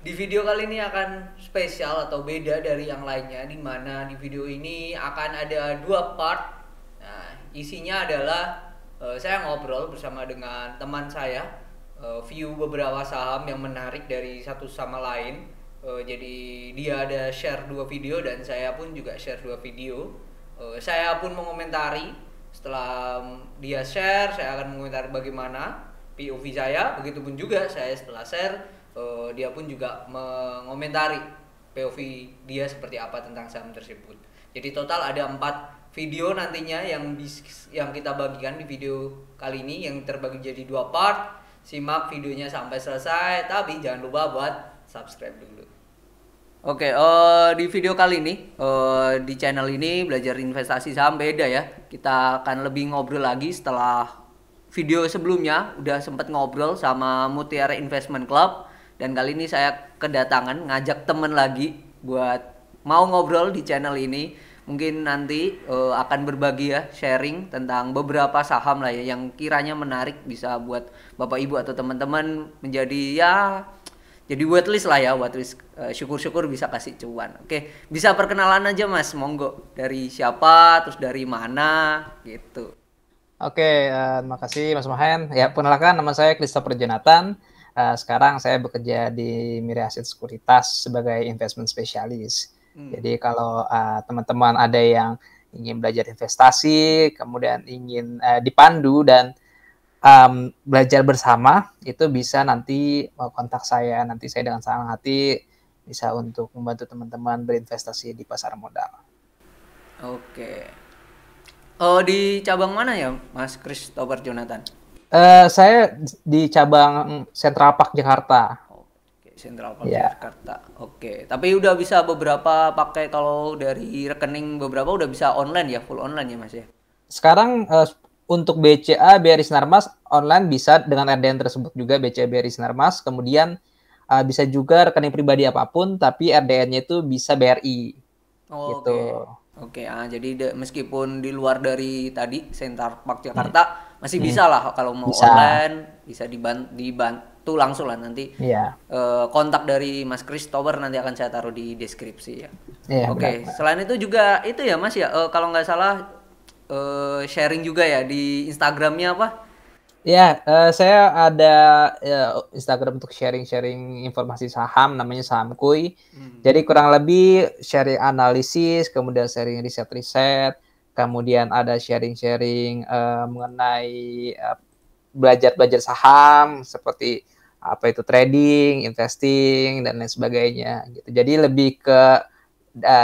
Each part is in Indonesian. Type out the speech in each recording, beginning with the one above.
Di video kali ini akan spesial atau beda dari yang lainnya, di mana di video ini akan ada dua part. Nah, isinya adalah saya ngobrol bersama dengan teman saya, view beberapa saham yang menarik dari satu sama lain. Jadi dia ada share dua video dan saya pun juga share dua video. Saya pun mengomentari setelah dia share, saya akan mengomentari bagaimana POV saya. Begitupun juga saya setelah share, dia pun juga mengomentari POV dia seperti apa tentang saham tersebut. Jadi total ada 4 video nantinya yang kita bagikan di video kali ini, yang terbagi jadi 2 part. Simak videonya sampai selesai, tapi jangan lupa buat subscribe dulu. Oke, di video kali ini, di channel ini belajar investasi saham beda ya. Kita akan lebih ngobrol lagi setelah video sebelumnya udah sempat ngobrol sama Mutiara Investment Club, dan kali ini saya kedatangan ngajak temen lagi buat mau ngobrol di channel ini. Mungkin nanti akan berbagi ya, sharing tentang beberapa saham lah ya yang kiranya menarik bisa buat Bapak Ibu atau teman-teman menjadi ya jadi waitlist lah ya, waitlist. Syukur-syukur bisa kasih cuan. Oke, bisa perkenalan aja Mas, monggo. Dari siapa, terus dari mana gitu. Oke, terima kasih Mas Mahen. Ya, perkenalkan nama saya Christopher Jonathan. Sekarang saya bekerja di Mirae Asset Sekuritas sebagai investment specialist. Hmm. Jadi kalau teman-teman ada yang ingin belajar investasi, kemudian ingin dipandu dan belajar bersama, itu bisa nanti kontak saya. Nanti saya dengan senang hati bisa untuk membantu teman-teman berinvestasi di pasar modal. Oke. Di cabang mana ya Mas Christopher Jonathan? Saya di cabang Central Park Jakarta. Oke, Central Park Ya, Jakarta. Oke, tapi udah bisa beberapa pakai, kalau dari rekening beberapa udah bisa online ya, full online ya Mas ya? sekarang untuk BCA BRI Sinarmas online bisa dengan RDN tersebut juga BCA BRI Sinarmas. Kemudian bisa juga rekening pribadi apapun, tapi RDN-nya itu bisa BRI gitu. Oke. Oke, jadi meskipun di luar dari tadi Center Park Hmm, Jakarta masih hmm, bisa lah kalau mau bisa, online, bisa dibantu langsung lah nanti. ya, Kontak dari Mas Christopher nanti akan saya taruh di deskripsi ya. ya Oke, benar. selain itu juga itu ya Mas ya, kalau nggak salah sharing juga ya di Instagramnya apa? Ya, saya ada Instagram untuk sharing-sharing informasi saham, namanya Sahamkuy. Hmm. Jadi kurang lebih sharing analisis, kemudian sharing riset-riset, kemudian ada sharing-sharing mengenai belajar-belajar saham seperti apa itu trading, investing dan lain sebagainya gitu. Jadi lebih ke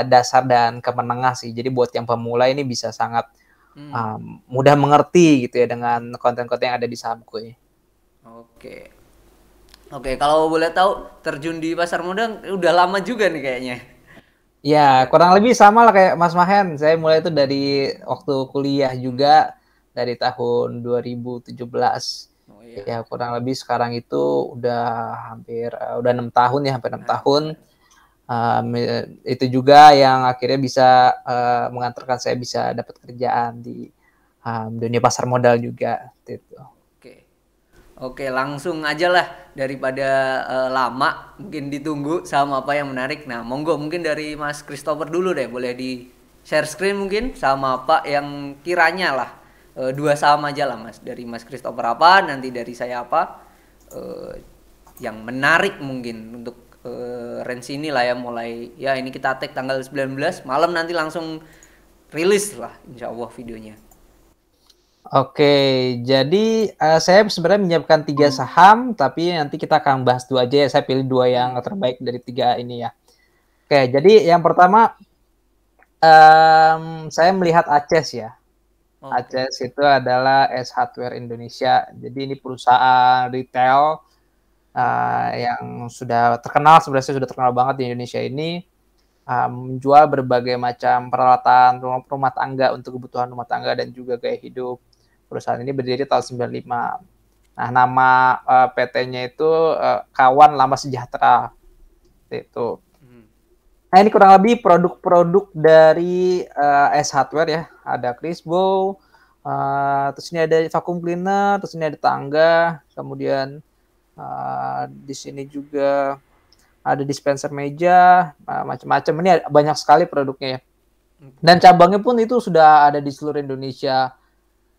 dasar dan ke menengah sih. Jadi buat yang pemula ini bisa sangat Hmm. mudah mengerti gitu ya dengan konten-konten yang ada di Sahamkuy. Oke. Oke, kalau boleh tahu terjun di pasar modal udah lama juga nih kayaknya. Ya, Udah. kurang lebih sama lah kayak Mas Mahen. Saya mulai itu dari waktu kuliah Hmm. juga, dari tahun 2017. Oh iya. Ya, kurang lebih sekarang itu udah hampir, udah 6 tahun ya, hampir 6 tahun. Itu juga yang akhirnya bisa mengantarkan saya bisa dapat kerjaan di dunia pasar modal juga. Gitu. Oke. Oke, langsung aja lah daripada lama, mungkin ditunggu sama apa yang menarik. Nah, monggo mungkin dari Mas Christopher dulu deh, boleh di share screen mungkin sama apa yang kiranya lah, dua saham aja lah Mas. Dari Mas Christopher apa, nanti dari saya apa, eh, yang menarik mungkin untuk range ini lah ya, mulai ya ini kita tag tanggal 19 malam, nanti langsung rilis lah insya Allah videonya. Oke, jadi saya sebenarnya menyiapkan 3 saham, tapi nanti kita akan bahas dua aja ya. Saya pilih dua yang Hmm. terbaik dari tiga ini ya. Oke, jadi yang pertama saya melihat Aces ya. Oke. Aces itu adalah S Hardware Indonesia. Jadi ini perusahaan retail yang sudah terkenal, sebenarnya sudah terkenal banget di Indonesia ini. Menjual berbagai macam peralatan rumah tangga untuk kebutuhan rumah tangga dan juga gaya hidup. Perusahaan ini berdiri tahun 95. Nah, nama PT-nya itu Kawan Lama Sejahtera. Itu. Hmm. Nah, ini kurang lebih produk-produk dari S Hardware ya. Ada Crisbo, terus ini ada vacuum cleaner, terus ini ada tangga, kemudian di sini juga ada dispenser meja, macam-macam. Ini banyak sekali produknya ya. Dan cabangnya pun itu sudah ada di seluruh Indonesia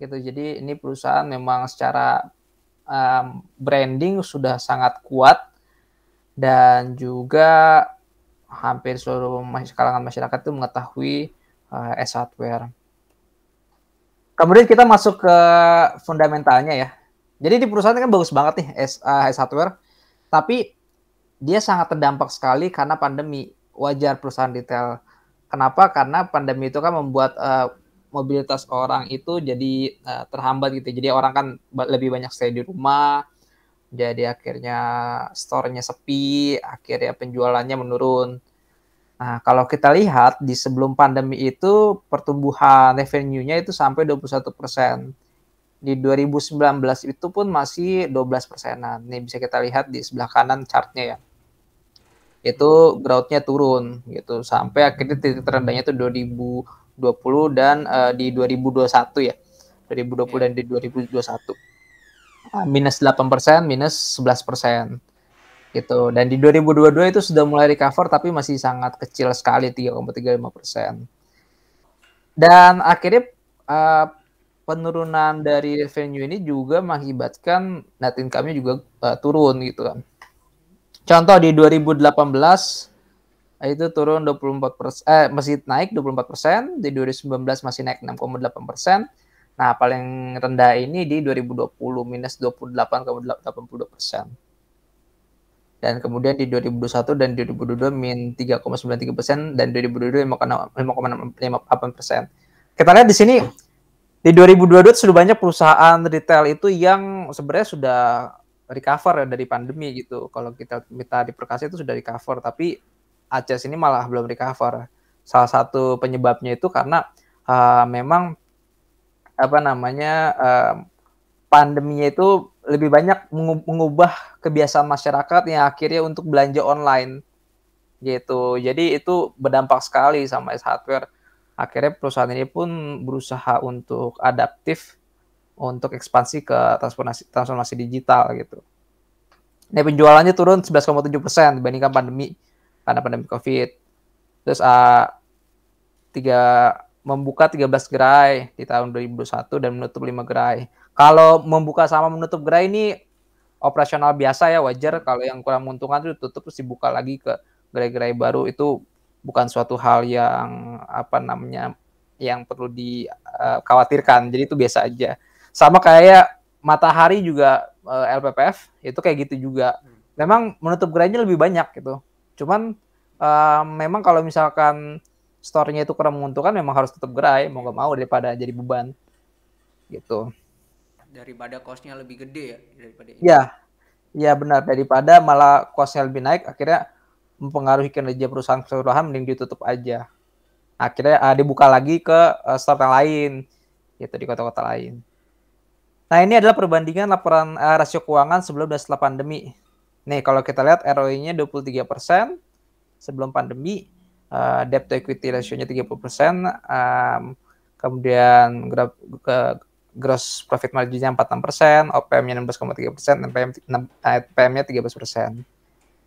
gitu. Jadi ini perusahaan memang secara branding sudah sangat kuat dan juga hampir seluruh kalangan masyarakat itu mengetahui S Hardware. Kemudian kita masuk ke fundamentalnya ya. Jadi di perusahaan ini kan bagus banget nih S Hardware, tapi dia sangat terdampak sekali karena pandemi. Wajar perusahaan retail. Kenapa? Karena pandemi itu kan membuat mobilitas orang itu jadi terhambat gitu. Jadi orang kan lebih banyak stay di rumah, jadi akhirnya store-nya sepi, akhirnya penjualannya menurun. Nah, kalau kita lihat di sebelum pandemi itu pertumbuhan revenue-nya itu sampai 21%. Di 2019 itu pun masih 12%-an. Ini bisa kita lihat di sebelah kanan chart-nya ya. Itu growth-nya turun gitu sampai akhirnya titik terendahnya itu 2020 dan di 2021 ya. 2020 dan di 2021. Minus 8%, minus 11%. Gitu. Dan di 2022 itu sudah mulai recover tapi masih sangat kecil sekali 3,35%. Dan akhirnya penurunan dari revenue ini juga mengakibatkan net income-nya juga turun gitu kan. Contoh di 2018 itu turun 24%, masih naik 24%, di 2019 masih naik 6,8%. Nah, paling rendah ini di 2020 minus 28,82%. Dan kemudian di 2021 dan 2022 min 3,93% dan 2022 5,68%. Kita lihat di sini di 2022 sudah banyak perusahaan retail itu yang sebenarnya sudah recover ya dari pandemi gitu. Kalau kita di Perkasa itu sudah recover, tapi Aces ini malah belum recover. Salah satu penyebabnya itu karena memang pandeminya itu lebih banyak mengubah kebiasaan masyarakat yang akhirnya untuk belanja online gitu. Jadi itu berdampak sekali sama S Hardware. Akhirnya perusahaan ini pun berusaha untuk adaptif untuk ekspansi ke transformasi digital gitu. Nah, penjualannya turun 11,7% dibandingkan pandemi karena pandemi COVID. Terus membuka 13 gerai di tahun 2021 dan menutup 5 gerai. Kalau membuka sama menutup gerai ini operasional biasa ya, wajar. Kalau yang kurang menguntungkan itu tutup terus dibuka lagi ke gerai-gerai baru, itu bukan suatu hal yang yang perlu dikhawatirkan. Jadi itu biasa aja. Sama kayak Matahari juga LPPF itu kayak gitu juga. Memang menutup gerainya lebih banyak gitu. Cuman memang kalau misalkan store-nya itu kurang menguntungkan, memang harus tutup gerai, mau nggak mau, daripada jadi beban gitu. Daripada cost-nya lebih gede ya daripada ini. Ya benar, daripada malah cost-nya lebih naik, akhirnya mempengaruhi kinerja perusahaan keseluruhan, mending ditutup aja. Akhirnya dibuka lagi ke store yang lain gitu di kota-kota lain. Nah, ini adalah perbandingan laporan rasio keuangan sebelum dan setelah pandemi. Nih, kalau kita lihat ROE-nya 23% sebelum pandemi, debt to equity ratio-nya 30%, kemudian gross profit margin-nya 46%, OPM-nya 16,3%, NPM-nya 13%.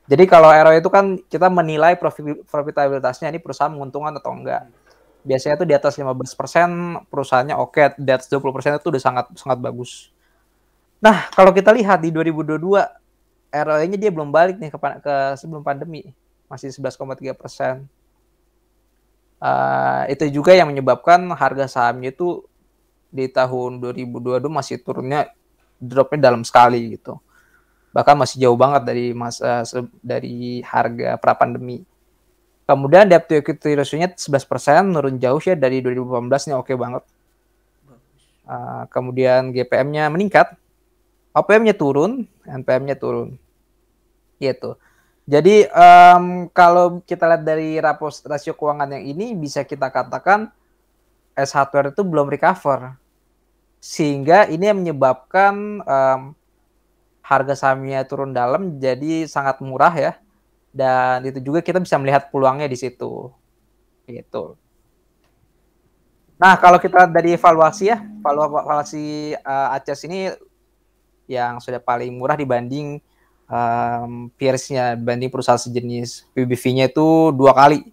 Jadi kalau ROE itu kan kita menilai profitabilitasnya, ini perusahaan menguntungkan atau enggak. Biasanya tuh di atas 15% perusahaannya oke, di atas 20% itu udah sangat bagus. Nah, kalau kita lihat di 2022 ROE-nya dia belum balik nih ke sebelum pandemi, masih 11,3%. Itu juga yang menyebabkan harga sahamnya itu di tahun 2022 masih turunnya, dropnya dalam sekali gitu. Bahkan masih jauh banget dari harga pra pandemi. Kemudian debt to equity ratio-nya 11%, nurun jauh ya dari 2018, ini oke banget. Kemudian GPM-nya meningkat, OPM-nya turun, NPM-nya turun. Gitu. Jadi kalau kita lihat dari rasio keuangan yang ini, bisa kita katakan S Hardware itu belum recover. Sehingga ini yang menyebabkan harga sahamnya turun dalam, jadi sangat murah ya. Dan itu juga kita bisa melihat peluangnya di situ. Gitu. Nah, kalau kita dari evaluasi Aces ini yang sudah paling murah dibanding peers-nya dibanding perusahaan sejenis. PBV-nya itu 2 kali.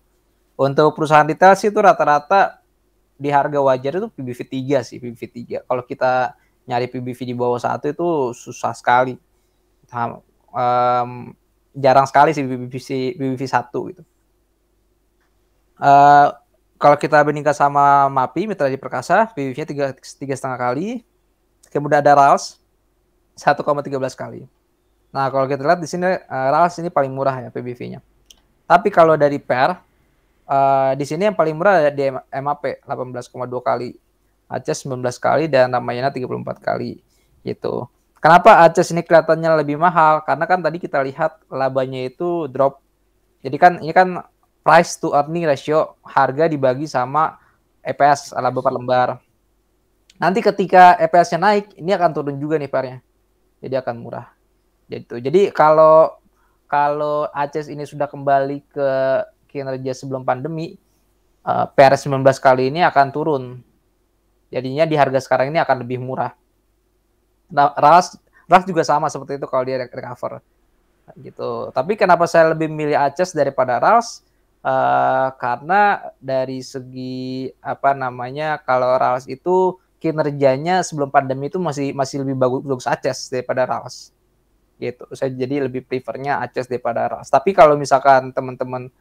Untuk perusahaan retail sih itu rata-rata di harga wajar itu PBV 3 sih, PBV 3. Kalau kita nyari PBV di bawah 1 itu susah sekali. Jarang sekali sih PBV 1 gitu. Kalau kita bandingkan sama MAPI, Mitra Adi Perkasa, PBV-nya 3,5 kali. Kemudian ada RALS 1,13 kali. Nah, kalau kita lihat di sini RALS ini paling murah ya PBV-nya. Tapi kalau dari PER, di sini yang paling murah ada di MAP 18,2 kali, ACES 19 kali, dan Ramayana 34 kali gitu. Kenapa ACES ini kelihatannya lebih mahal? Karena kan tadi kita lihat labanya itu drop. Jadi kan ini kan price to earning ratio, harga dibagi sama EPS laba per lembar. Nanti ketika EPS-nya naik, ini akan turun juga nih PER-nya. Jadi akan murah. Jadi kalau ACES ini sudah kembali ke kinerja sebelum pandemi, PER 19 kali ini akan turun. Jadinya di harga sekarang ini akan lebih murah. Nah, RAS juga sama seperti itu kalau dia recover. Gitu. Tapi kenapa saya lebih milih ACES daripada RAS? Karena dari segi kalau RAS itu kinerjanya sebelum pandemi itu masih lebih bagus ACES daripada RAS. Gitu. Saya jadi lebih prefernya ACES daripada RAS. Tapi kalau misalkan teman-teman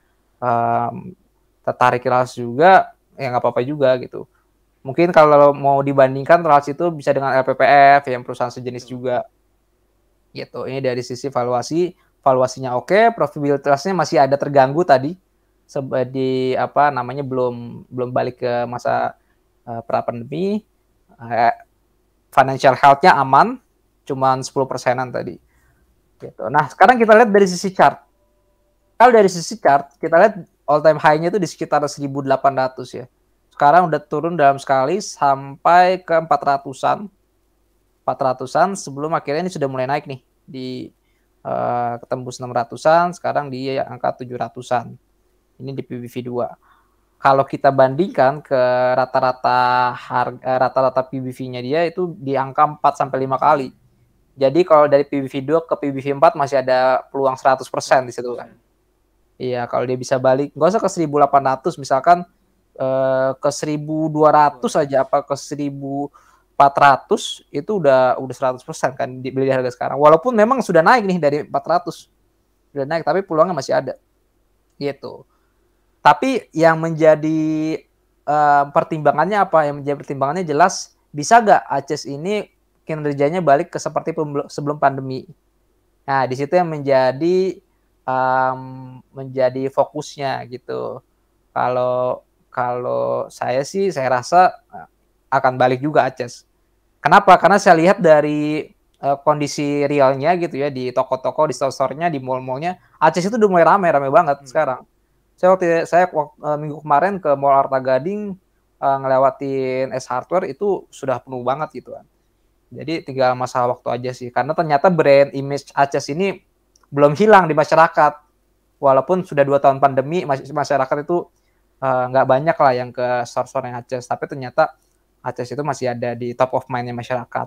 tertarik RAS juga, ya nggak apa-apa juga gitu. Mungkin kalau mau dibandingkan RAS itu bisa dengan LPPF yang perusahaan sejenis juga. Gitu. Ini dari sisi valuasinya oke, profitabilitasnya masih ada terganggu tadi. Belum balik ke masa pra pandemi. Financial health-nya aman, cuman 10%-an tadi. Gitu. Nah, sekarang kita lihat dari sisi chart. Kalau dari sisi chart, kita lihat all time high-nya itu di sekitar 1.800 ya. Sekarang udah turun dalam sekali sampai ke 400-an. 400-an sebelum akhirnya ini sudah mulai naik nih di ketembus 600-an, sekarang di angka 700-an. Ini di PBV 2. Kalau kita bandingkan ke rata-rata PBV-nya dia itu di angka 4 sampai 5 kali. Jadi kalau dari PBV 2 ke PBV 4 masih ada peluang 100% di situ kan. Iya, kalau dia bisa balik, nggak usah ke 1.800, misalkan ke 1.200 aja, apa ke 1.400 itu udah 100% kan dibeli di harga sekarang. Walaupun memang sudah naik nih dari 400. Sudah naik, tapi peluangnya masih ada. Gitu. Tapi yang menjadi pertimbangannya apa? Yang menjadi pertimbangannya jelas, bisa nggak ACES ini kinerjanya balik ke seperti sebelum pandemi. Nah, di situ yang menjadi fokusnya gitu. Kalau saya sih, saya rasa akan balik juga ACES. Kenapa? Karena saya lihat dari kondisi realnya gitu ya, di toko-toko, di store-nya, di mall-mallnya, ACES itu udah mulai rame banget sekarang. Saya minggu kemarin ke Mall Arta Gading, ngelewatin S Hardware itu sudah penuh banget gitu kan. Jadi tinggal masalah waktu aja sih. Karena ternyata brand image ACES ini belum hilang di masyarakat. Walaupun sudah 2 tahun pandemi, masyarakat itu nggak banyak lah yang ke store-store yang ACES. Tapi ternyata ACES itu masih ada di top of mind-nya masyarakat.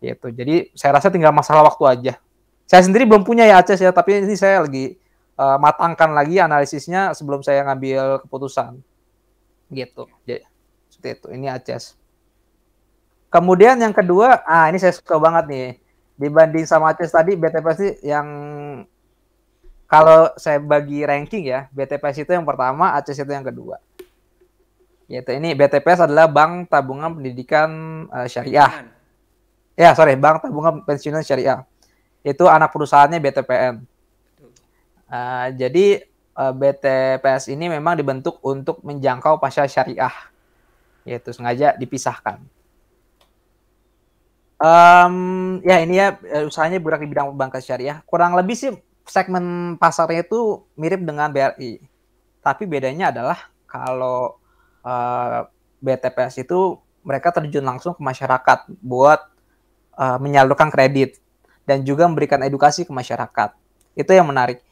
Gitu. Jadi saya rasa tinggal masalah waktu aja. Saya sendiri belum punya ya ACES ya, tapi ini saya lagi matangkan lagi analisisnya sebelum saya ngambil keputusan. Gitu. Jadi, seperti itu. Ini ACES. Kemudian yang kedua, ini saya suka banget nih. Dibanding sama ACES tadi, BTPS sih yang kalau saya bagi ranking ya, BTPS itu yang pertama, ACES itu yang kedua. Yaitu ini BTPS adalah Bank Tabungan Pendidikan Syariah. Bank Tabungan Pensiunan Syariah. Itu anak perusahaannya BTPN. Jadi BTPS ini memang dibentuk untuk menjangkau pasar syariah. Yaitu sengaja dipisahkan. Ini ya usahanya bergerak di bidang perbankan syariah. Kurang lebih sih segmen pasarnya itu mirip dengan BRI. Tapi bedanya adalah kalau BTPS itu mereka terjun langsung ke masyarakat buat menyalurkan kredit dan juga memberikan edukasi ke masyarakat. Itu yang menarik.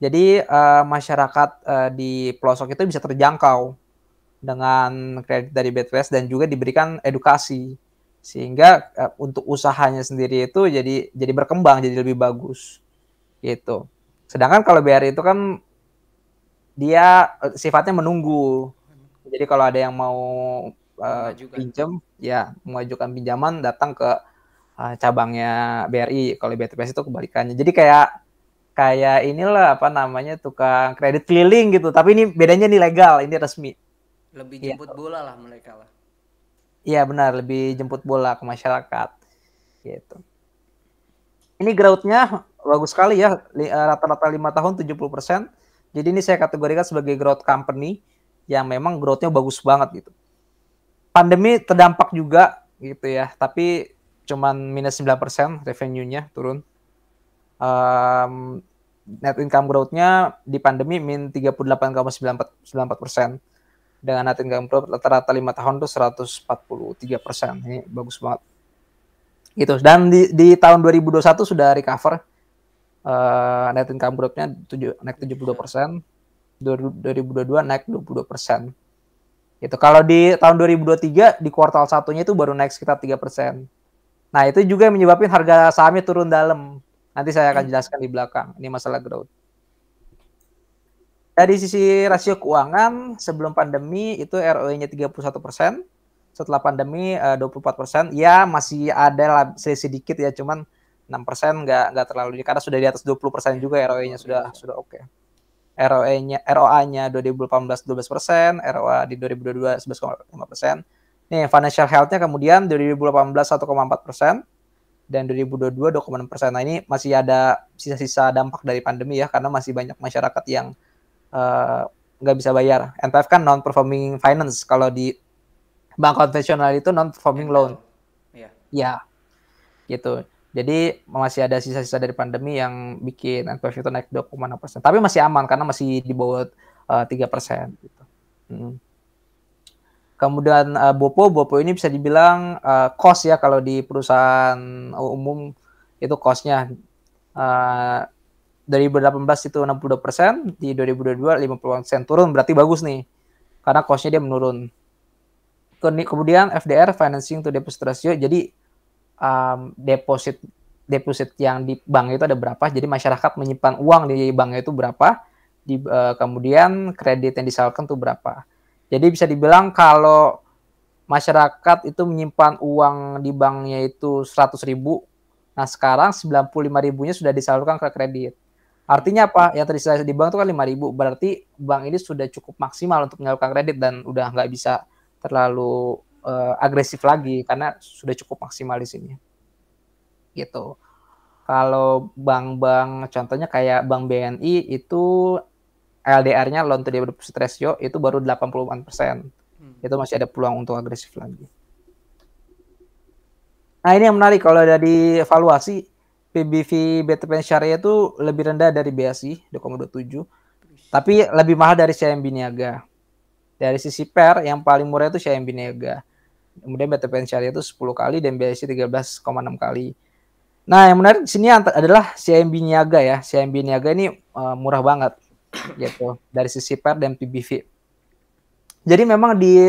Jadi masyarakat di pelosok itu bisa terjangkau dengan kredit dari BTPS dan juga diberikan edukasi. Sehingga untuk usahanya sendiri itu jadi berkembang, jadi lebih bagus gitu. Sedangkan kalau BRI itu kan dia sifatnya menunggu. Jadi kalau ada yang mau Mengajukan. pinjam, ya mengajukan pinjaman datang ke cabangnya BRI. Kalau BTPS itu kebalikannya. Jadi kayak inilah apa namanya tukang kredit keliling gitu. Tapi ini bedanya nih legal, ini resmi. Lebih Iya, jemput bola lah mereka lah. iya benar, lebih jemput bola ke masyarakat gitu. Ini growth-nya bagus sekali ya, rata-rata 5 tahun 70%. Jadi ini saya kategorikan sebagai growth company yang memang growth-nya bagus banget gitu. Pandemi terdampak juga gitu ya, tapi cuman minus 9% revenue-nya turun. Net income growth-nya di pandemi min 38,94%. Dengan net income growth rata-rata 5 tahun tuh 143%. Ini bagus banget. Gitu. Dan di tahun 2021 sudah recover net income growth-nya naik 72%, 2022 naik 22%. Gitu. Kalau di tahun 2023 di kuartal satunya itu baru naik sekitar 3%. Nah, itu juga yang menyebabkan harga sahamnya turun dalam. Nanti saya akan jelaskan di belakang. Ini masalah growth. Dari sisi rasio keuangan sebelum pandemi itu ROE-nya 31%, setelah pandemi 24%. Ya masih ada lah sedikit ya, cuman 6% nggak terlalu, karena sudah di atas 20% Ya, juga ROE-nya luar sudah biasa. oke. ROA-nya 2018 12%, ROA di 2022 11,5%. Nih financial health-nya kemudian 2018 1,4% dan 2022 2,6%. Nah ini masih ada sisa-sisa dampak dari pandemi ya, karena masih banyak masyarakat yang nggak bisa bayar. NPF kan non performing finance, kalau di bank konvensional itu non performing loan. NPL. Ya. Ya, gitu. Jadi masih ada sisa-sisa dari pandemi yang bikin NPF itu naik 2,6%. Tapi masih aman karena masih di bawah 3%. Gitu. Kemudian Bopo ini bisa dibilang cost ya, kalau di perusahaan umum itu costnya. 2018 itu 62%, di 2022 50%, turun, berarti bagus nih. Karena cost-nya dia menurun. Kemudian FDR, financing to deposit ratio, jadi deposit yang di bank itu ada berapa, jadi masyarakat menyimpan uang di bank itu berapa, kemudian kredit yang disalurkan itu berapa. Jadi bisa dibilang kalau masyarakat itu menyimpan uang di banknya itu 100.000, nah sekarang 95.000-nya sudah disalurkan ke kredit. Artinya apa? Yang tadi saya di bank itu kan 5.000, berarti bank ini sudah cukup maksimal untuk menyalurkan kredit dan udah nggak bisa terlalu agresif lagi karena sudah cukup maksimal di sini. Gitu. Kalau bank-bank contohnya kayak Bank BNI itu LDR-nya loan to deposit ratio itu baru 80%. Itu masih ada peluang untuk agresif lagi. Nah, ini yang menarik kalau dari evaluasi PBV BTPN Syariah itu lebih rendah dari BSI 2,27, tapi lebih mahal dari CIMB Niaga. Dari sisi PER yang paling murah itu CIMB Niaga. Kemudian BTPN Syariah itu 10 kali dan BSI 13,6 kali. Nah, yang menarik di sini adalah CIMB Niaga ya. CIMB Niaga ini murah banget gitu dari sisi PER dan PBV. Jadi memang di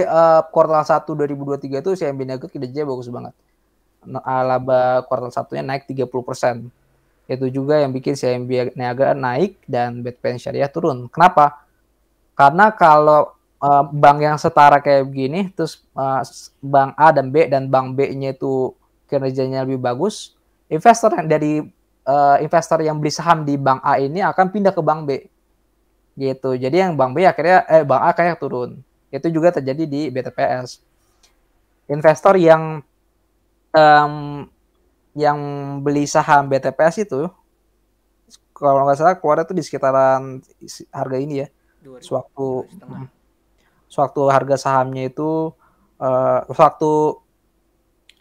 kuartal 1 2023 itu CIMB Niaga kinerjanya bagus banget. Laba kuartal satunya naik 30%. Itu juga yang bikin CIMB Niaga naik dan BTPN Syariah turun. Kenapa? Karena kalau bank yang setara kayak begini, terus bank A dan bank B-nya itu kinerjanya lebih bagus, investor yang beli saham di bank A ini akan pindah ke bank B. Gitu. Jadi yang bank A akhirnya turun. Itu juga terjadi di BTPS. Investor yang beli saham BTPS itu kalau nggak salah keluar itu di sekitaran harga ini ya, sewaktu harga sahamnya itu waktu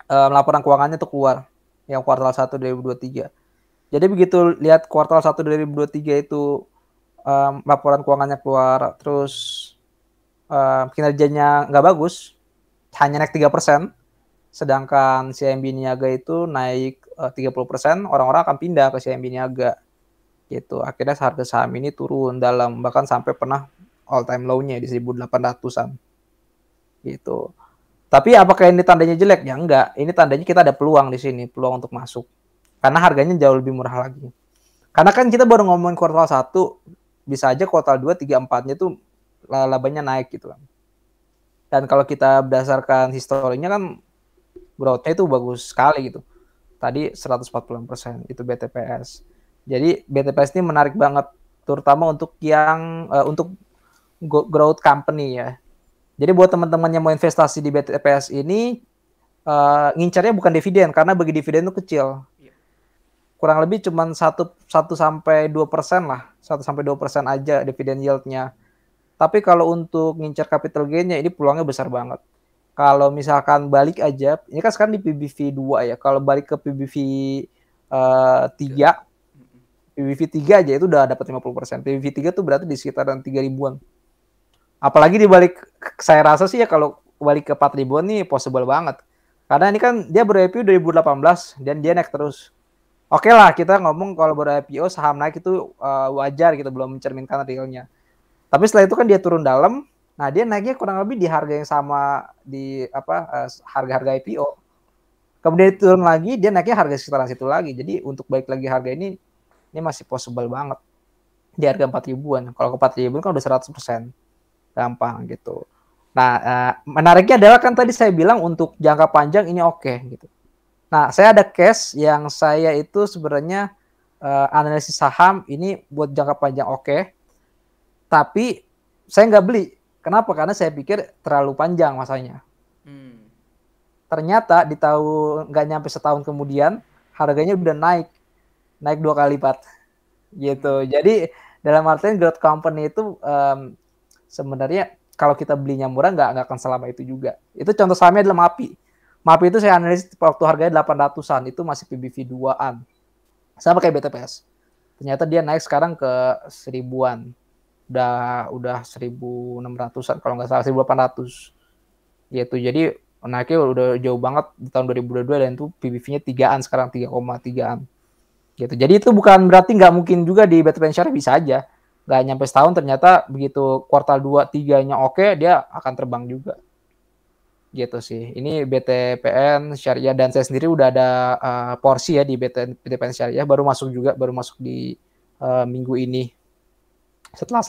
laporan keuangannya itu keluar yang kuartal 1 2023. Jadi begitu lihat kuartal 1 2023 itu laporan keuangannya keluar terus kinerjanya nggak bagus, hanya naik 3%. Sedangkan CIMB Niaga itu naik 30%, orang-orang akan pindah ke CIMB Niaga. Gitu. Akhirnya harga saham ini turun dalam, bahkan sampai pernah all time low-nya di 1.800-an. Gitu. Tapi apakah ini tandanya jelek? Ya enggak. Ini tandanya kita ada peluang di sini, peluang untuk masuk. Karena harganya jauh lebih murah lagi. Karena kan kita baru ngomongin kuartal 1, bisa aja kuartal 2, 3, 4-nya tuh labanya naik gitu kan. Dan kalau kita berdasarkan historinya kan growth-nya itu bagus sekali gitu. Tadi 140% itu BTPS. Jadi BTPS ini menarik banget, terutama untuk yang untuk growth company ya. Jadi buat teman-teman yang mau investasi di BTPS ini, ngincarnya bukan dividen, karena bagi dividen itu kecil. Kurang lebih cuma 1-2% lah, 1-2% aja dividen yield-nya. Tapi kalau untuk ngincar capital gain-nya ini peluangnya besar banget. Kalau misalkan balik aja, ini kan sekarang di PBV 2 ya. Kalau balik ke PBV 3, PBV 3 aja itu udah dapat 50%. PBV 3 tuh berarti di sekitaran 3 ribuan. Apalagi dibalik, saya rasa sih ya kalau balik ke 4 ribuan nih possible banget. Karena ini kan dia ber-IPO 2018 dan dia naik terus. Oke lah, kita ngomong kalau ber-IPO saham naik itu wajar gitu, belum mencerminkan realnya. Tapi setelah itu kan dia turun dalam, nah dia naiknya kurang lebih di harga yang sama di harga-harga IPO. Kemudian turun lagi, dia naiknya harga sekitaran situ lagi. Jadi untuk balik lagi harga ini masih possible banget di harga 4 ribuan. Kalau ke 4 ribuan kan udah 100%. Gampang gitu. Nah, menariknya adalah kan tadi saya bilang untuk jangka panjang ini oke gitu. Nah, saya ada case yang saya itu sebenarnya analisis saham ini buat jangka panjang oke, tapi saya nggak beli. Kenapa? Karena saya pikir terlalu panjang masanya. Ternyata di tahun nggak nyampe setahun kemudian harganya udah naik 2 kali lipat gitu. Jadi dalam artian growth company itu sebenarnya kalau kita belinya murah nggak akan selama itu juga. Itu contoh sahamnya adalah MAPI. MAPI itu saya analisis waktu harganya 800-an, itu masih PBV 2-an. Sama kayak BTPS. Ternyata dia naik sekarang ke 1000-an. Udah 1600-an kalau nggak salah, 1800. Gitu. Jadi naiknya udah jauh banget di tahun 2022 dan itu PBV-nya 3-an sekarang, 3,3-an. Gitu. Jadi itu bukan berarti nggak mungkin juga di BTPN Syariah, bisa aja. Nggak nyampe setahun ternyata begitu kuartal 2, 3-nya oke, dia akan terbang juga. Gitu sih. Ini BTPN Syariah dan saya sendiri udah ada porsi ya di BTPN Syariah, baru masuk di minggu ini. Setelah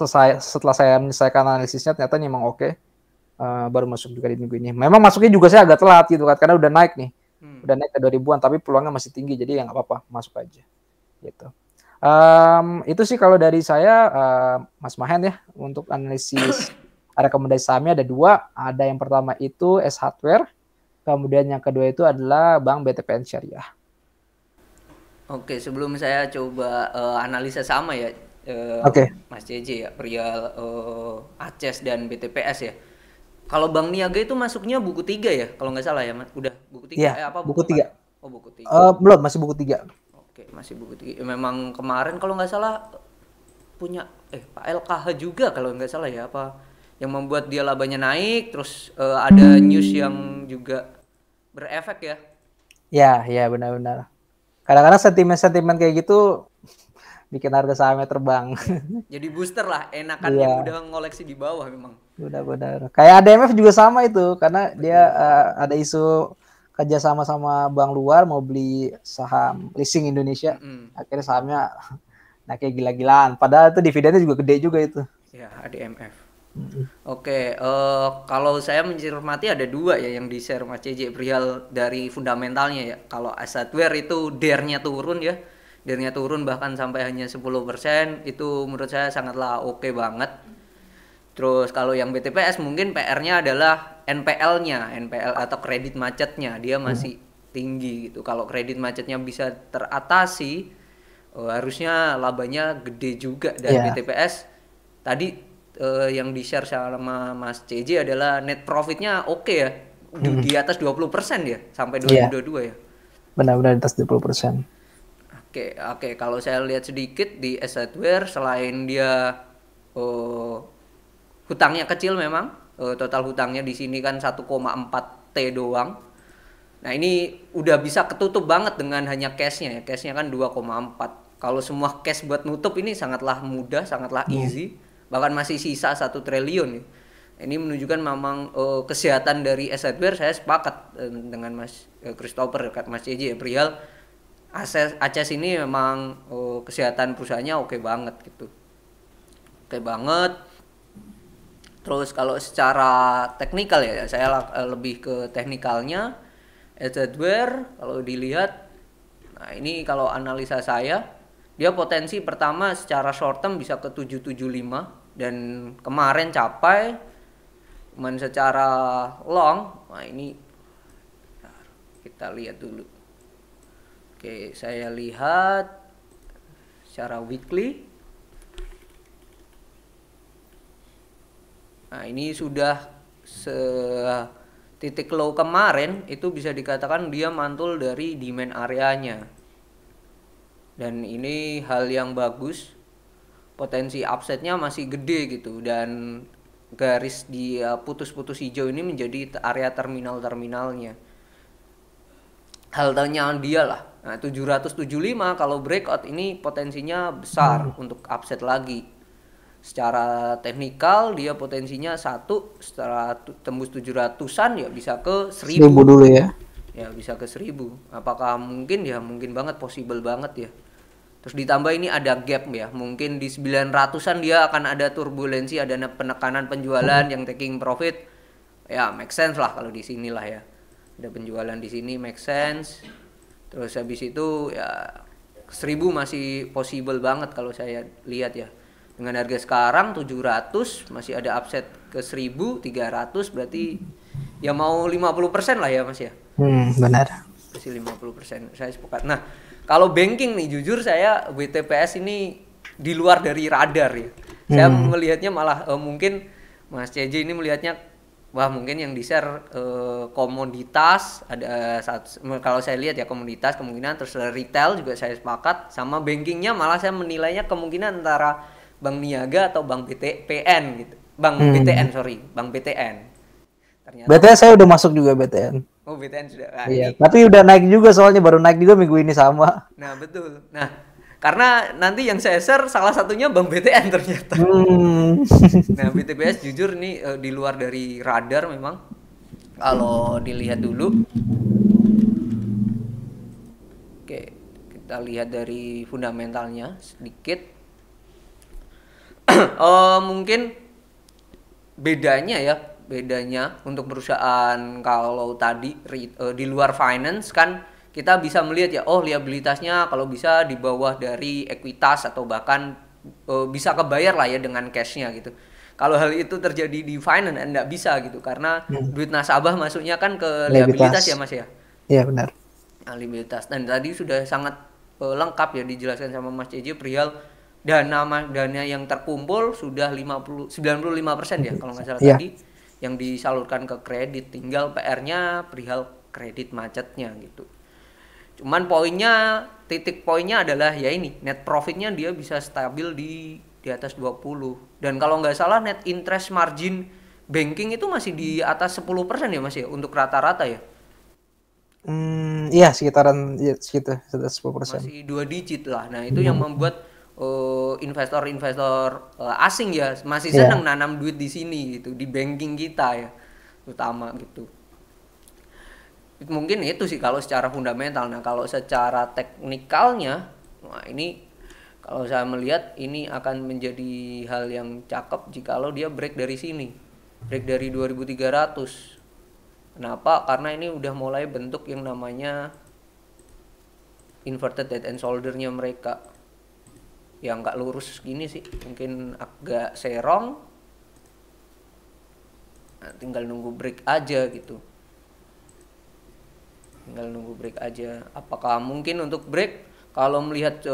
saya menyelesaikan analisisnya ternyata ini emang oke. Baru masuk juga di minggu ini. Memang masuknya juga saya agak telat gitu kan, karena udah naik nih. Udah naik ke 2000-an tapi peluangnya masih tinggi, jadi ya nggak apa-apa, masuk aja. Gitu. Itu sih kalau dari saya, Mas Mahen ya, untuk analisis rekomendasi sahamnya ada 2. Ada yang pertama itu S Hardware, kemudian yang kedua itu adalah Bank BTPN Syariah. Oke, sebelum saya coba analisa sama ya, Mas JJ ya, perihal ACES dan BTPS ya. Kalau Bank Niaga itu masuknya buku 3 ya, kalau nggak salah ya, udah buku 3 ya, apa buku 3? Oh, buku 3. Belum, masih buku 3. Oke, masih buku 3. Memang kemarin kalau nggak salah punya Pak LKH juga kalau nggak salah ya, apa yang membuat dia labanya naik, terus ada news yang juga berefek ya. Ya benar-benar. Kadang-kadang sentimen kayak gitu bikin harga sahamnya terbang. Jadi booster lah, enakan yang udah ngoleksi di bawah memang. Benar-benar. Kayak ADMF juga sama itu, karena dia ada isu kerja sama Bank luar mau beli saham leasing Indonesia. Akhirnya sahamnya kayak gila-gilaan. Padahal itu dividennya juga gede juga itu. Ya, ADMF. Oke, kalau saya mencermati ada 2 ya yang di-share Mas JJ perihal dari fundamentalnya ya. Kalau S Hardware itu DER-nya turun ya. DER-nya turun bahkan sampai hanya 10%, itu menurut saya sangatlah oke banget. Terus kalau yang BTPS mungkin PR-nya adalah NPL-nya, NPL atau kredit macetnya, dia masih tinggi gitu. Kalau kredit macetnya bisa teratasi, harusnya labanya gede juga. Dan BTPS tadi yang di-share sama Mas CJ adalah net profitnya oke ya, di atas 20% ya sampai 2022 ya. Benar-benar di atas 20%. Oke, kalau saya lihat sedikit di S Hardware, selain dia hutangnya kecil memang, total hutangnya di sini kan 1,4 T doang. Nah, ini udah bisa ketutup banget dengan hanya cashnya ya. Cashnya kan 2,4. Kalau semua cash buat nutup ini sangatlah mudah, sangatlah easy. Bahkan masih sisa 1 triliun ya. Ini menunjukkan memang kesehatan dari S Hardware. Saya sepakat dengan Mas Christopher, Mas JJ ya, perihal Aces ini memang kesehatan perusahaannya oke banget gitu. Oke banget. Terus kalau secara teknikal ya, saya lebih ke teknikalnya. Hardware kalau dilihat, nah ini kalau analisa saya, dia potensi pertama secara short term bisa ke 775 dan kemarin capai. Cuman secara long, nah ini kita lihat dulu. Oke, saya lihat secara weekly. Nah, ini sudah titik low kemarin itu bisa dikatakan dia mantul dari demand areanya. Dan ini hal yang bagus. Potensi upside-nya masih gede gitu dan garis di putus-putus hijau ini menjadi area terminalnya. Haltenya dia lah. Nah, 775 kalau breakout ini potensinya besar untuk upside lagi. Secara teknikal dia potensinya satu, setelah tembus 700-an ya bisa ke 1000 dulu ya. Ya bisa ke 1000. Apakah mungkin ya? Mungkin banget, possible banget ya. Terus ditambah ini ada gap ya. Mungkin di 900-an dia akan ada turbulensi, ada penekanan penjualan yang taking profit. Ya make sense lah kalau di sinilah ya. Ada penjualan di sini make sense. Terus habis itu ya 1000 masih possible banget kalau saya lihat ya. Dengan harga sekarang 700 masih ada upside ke 1300, berarti ya mau 50% lah ya Mas ya. Benar. Masih 50%. Saya sepakat. Nah, kalau banking nih jujur saya WTPS ini di luar dari radar ya. Saya melihatnya malah mungkin Mas CJ ini melihatnya wah mungkin yang di-share komoditas ada kalau saya lihat ya komoditas kemungkinan, terus retail juga saya sepakat, sama bankingnya malah saya menilainya kemungkinan antara Bank Niaga atau Bank BTPN gitu. Bank BTN. Ternyata BTN saya udah masuk juga BTN. Oh, BTN sudah. Nah, iya, ini. tapi udah naik juga soalnya baru naik juga minggu ini sama. Nah, betul. Nah, karena nanti yang saya share salah satunya Bank BTN ternyata. Nah, BTPS jujur nih di luar dari radar memang. Kalau dilihat dulu. Oke, kita lihat dari fundamentalnya sedikit. Mungkin bedanya untuk perusahaan kalau tadi di luar finance kan kita bisa melihat ya, oh liabilitasnya kalau bisa di bawah dari ekuitas atau bahkan bisa kebayar lah ya dengan cashnya gitu. Kalau hal itu terjadi di finance enggak bisa gitu karena duit nasabah masuknya kan ke liabilitas ya Mas ya. Iya benar. Nah, liabilitas, dan tadi sudah sangat lengkap ya dijelaskan sama Mas CJ perihal dana yang terkumpul sudah 95% ya kalau nggak salah tadi yang disalurkan ke kredit, tinggal PR-nya perihal kredit macetnya gitu. Cuman titik poinnya adalah ya ini net profitnya dia bisa stabil di atas 20, dan kalau nggak salah net interest margin banking itu masih di atas 10% ya Mas ya untuk rata-rata ya. Iya sekitaran segitu 10%. Masih 2 digit lah. Nah itu yang membuat investor-investor asing ya masih senang nanam duit di sini gitu, di banking kita ya utama gitu. Mungkin itu sih kalau secara fundamental. Nah kalau secara teknikalnya, wah ini kalau saya melihat ini akan menjadi hal yang cakep jikalau dia break dari sini, break dari 2300. Kenapa? Karena ini udah mulai bentuk yang namanya inverted head and shoulder-nya mereka. Yang nggak lurus gini sih, mungkin agak serong. Nah, tinggal nunggu break aja gitu. Apakah mungkin untuk break? Kalau melihat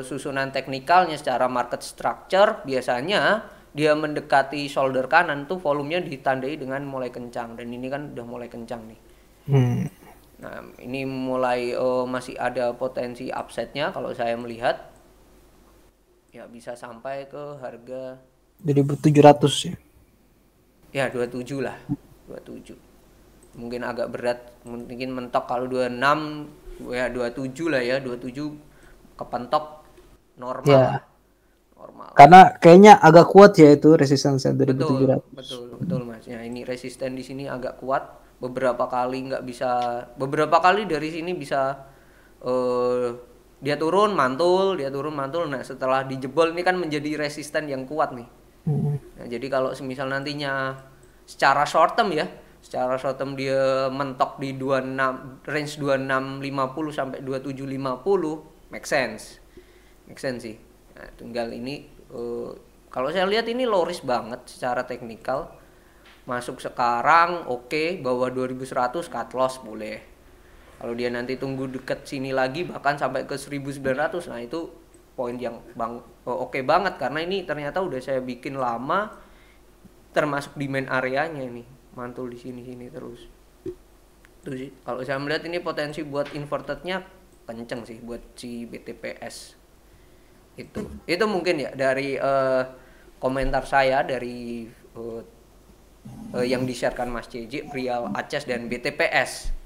susunan teknikalnya secara market structure, biasanya dia mendekati shoulder kanan tuh volumenya ditandai dengan mulai kencang, dan ini kan udah mulai kencang nih. Nah ini mulai masih ada potensi upside-nya kalau saya melihat. Ya bisa sampai ke harga 2700 ya. Ya 27 lah. 27. Mungkin agak berat, mungkin mentok kalau 26 ya 27 lah ya, 27 kepentok normal lah. Normal. Karena kayaknya agak kuat ya itu resistennya 2700. Betul Mas. Ya ini resisten di sini agak kuat. Beberapa kali dari sini bisa eh, dia turun mantul, dia turun mantul. Nah setelah dijebol ini kan menjadi resisten yang kuat nih. Nah, jadi kalau semisal nantinya secara short term ya, secara short term dia mentok di 26 range 2650 sampai 2750, make sense. Make sense sih. Nah, tinggal ini kalau saya lihat ini low risk banget secara teknikal. Masuk sekarang oke, bawah 2100 cut loss boleh. Kalau dia nanti tunggu deket sini lagi bahkan sampai ke 1900, nah itu poin yang oke banget karena ini ternyata udah saya bikin lama, termasuk di main areanya ini mantul di sini terus. Itu sih kalau saya melihat ini potensi buat invertednya kenceng sih buat si BTPS. Itu mungkin ya dari komentar saya dari yang di-sharekan Mas CJ, Real Aces dan BTPS.